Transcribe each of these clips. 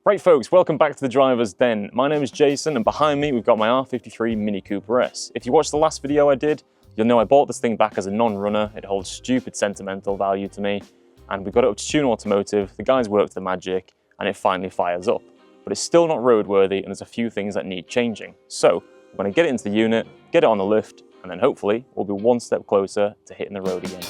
Right folks, welcome back to the Driver's Den. My name is Jason and behind me we've got my R53 Mini Cooper S. If you watched the last video I did, you'll know I bought this thing back as a non-runner. It holds stupid sentimental value to me. And we got it up to Tune Automotive, the guys worked the magic, and it finally fires up. But it's still not roadworthy and there's a few things that need changing. So, I'm going to get it into the unit, get it on the lift, and then hopefully we'll be one step closer to hitting the road again.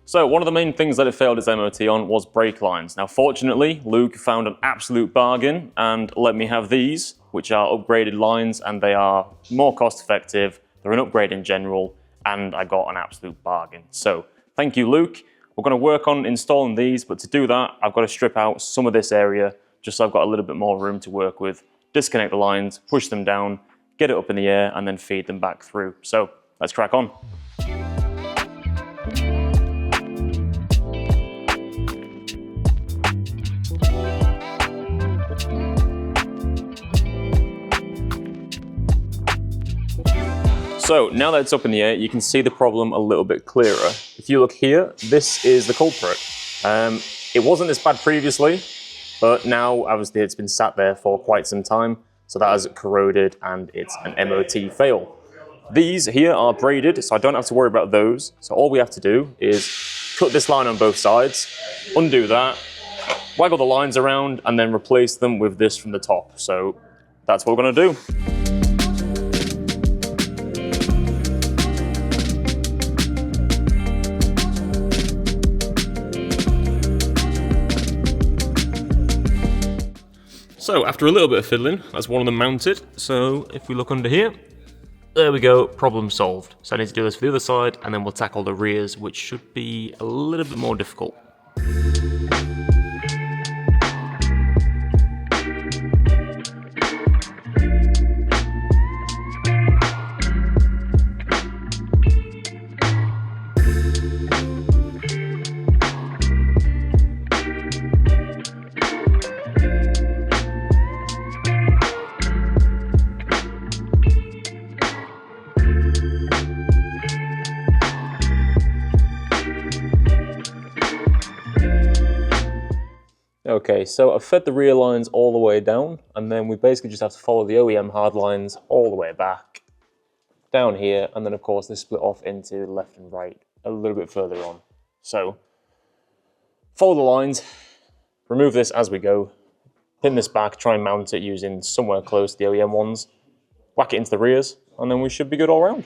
So one of the main things that it failed its MOT on was brake lines. Now fortunately, Luke found an absolute bargain and let me have these, which are upgraded lines and they are more cost effective, they're an upgrade in general, and I got an absolute bargain. So thank you, Luke. We're going to work on installing these, but to do that, I've got to strip out some of this area just so I've got a little bit more room to work with, disconnect the lines, push them down, get it up in the air, and then feed them back through. So let's crack on. So now that it's up in the air, you can see the problem a little bit clearer. If you look here, this is the culprit. It wasn't this bad previously, but now obviously it's been sat there for quite some time, so that has corroded and it's an MOT fail. These here are braided, so I don't have to worry about those. So all we have to do is cut this line on both sides, undo that, waggle the lines around, and then replace them with this from the top. So that's what we're gonna do. So after a little bit of fiddling, that's one of them mounted. So if we look under here, there we go, problem solved. So I need to do this for the other side and then we'll tackle the rears, which should be a little bit more difficult. Okay, so I've fed the rear lines all the way down, and then we basically just have to follow the OEM hard lines all the way back, down here, and then of course they split off into left and right a little bit further on. So, follow the lines, remove this as we go, pin this back, try and mount it using somewhere close to the OEM ones, whack it into the rears, and then we should be good all around.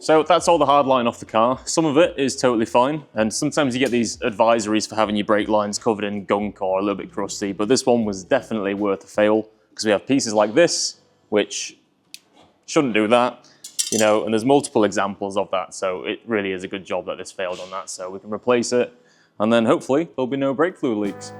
So that's all the hard line off the car. Some of it is totally fine, and sometimes you get these advisories for having your brake lines covered in gunk or a little bit crusty, but this one was definitely worth a fail because we have pieces like this, which shouldn't do that, you know, and there's multiple examples of that, so it really is a good job that this failed on that, so we can replace it, and then hopefully there'll be no brake fluid leaks.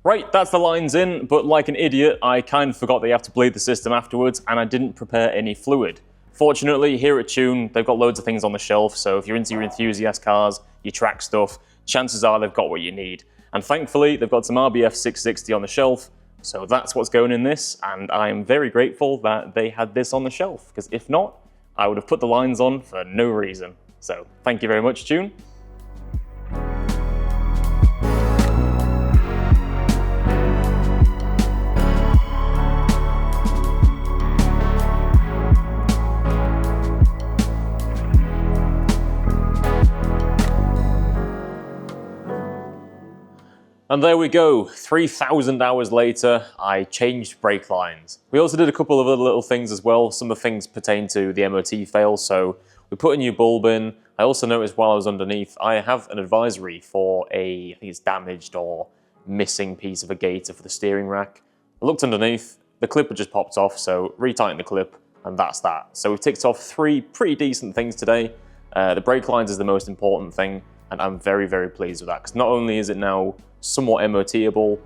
Right, that's the lines in, but like an idiot, I kind of forgot that you have to bleed the system afterwards, and I didn't prepare any fluid. Fortunately, here at Tune, they've got loads of things on the shelf, so if you're into your enthusiast cars, your track stuff, chances are they've got what you need. And thankfully, they've got some RBF 660 on the shelf, so that's what's going in this, and I am very grateful that they had this on the shelf, because if not, I would have put the lines on for no reason. So, thank you very much, Tune. And there we go, 3,000 hours later, I changed brake lines. We also did a couple of other little things as well. Some of the things pertain to the MOT fail, so we put a new bulb in. I also noticed while I was underneath, I have an advisory for I think it's damaged or missing piece of a gator for the steering rack. I looked underneath, the clip had just popped off, so retightened the clip, and that's that. So we've ticked off 3 pretty decent things today. The brake lines is the most important thing, and I'm very, very pleased with that, because not only is it now somewhat MOT-able,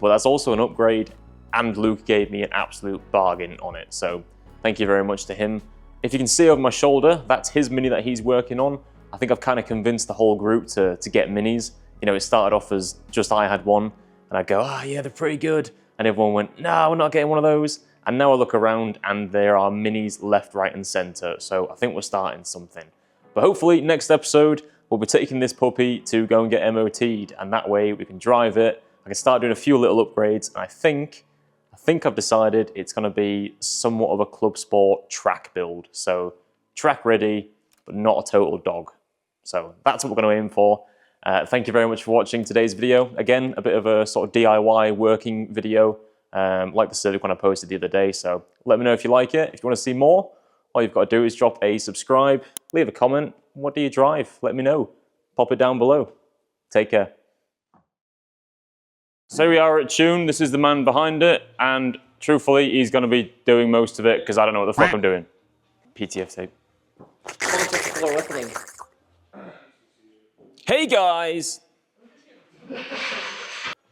but that's also an upgrade, and Luke gave me an absolute bargain on it, so thank you very much to him. If you can see over my shoulder, that's his Mini that he's working on. I think I've kind of convinced the whole group to get Minis. You know, it started off as just I had one, and I'd go, oh yeah, they're pretty good, and everyone went, no, we're not getting one of those, and now I look around and there are Minis left, right, and center, so I think we're starting something. But hopefully, next episode, we'll be taking this puppy to go and get MOT'd, and that way we can drive it. I can start doing a few little upgrades, and I think I've decided it's going to be somewhat of a club sport track build. So track ready, but not a total dog. So that's what we're going to aim for. Thank you very much for watching today's video. Again, a bit of a sort of DIY working video, like the silicone I posted the other day. So let me know if you like it. If you want to see more, all you've got to do is drop a subscribe, leave a comment. What do you drive? Let me know. Pop it down below. Take care. So we are at Tune. This is the man behind it, and truthfully, he's going to be doing most of it because I don't know what the fuck I'm doing. PTF tape. Hey guys!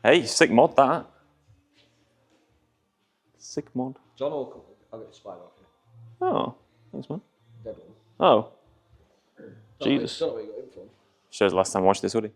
Hey, sick mod that. Sick mod. John will I'll get the spider off you. Oh, thanks man. Dead one. Oh. Don't Jesus. know where you got him from. Shows the last time I watched this hoodie.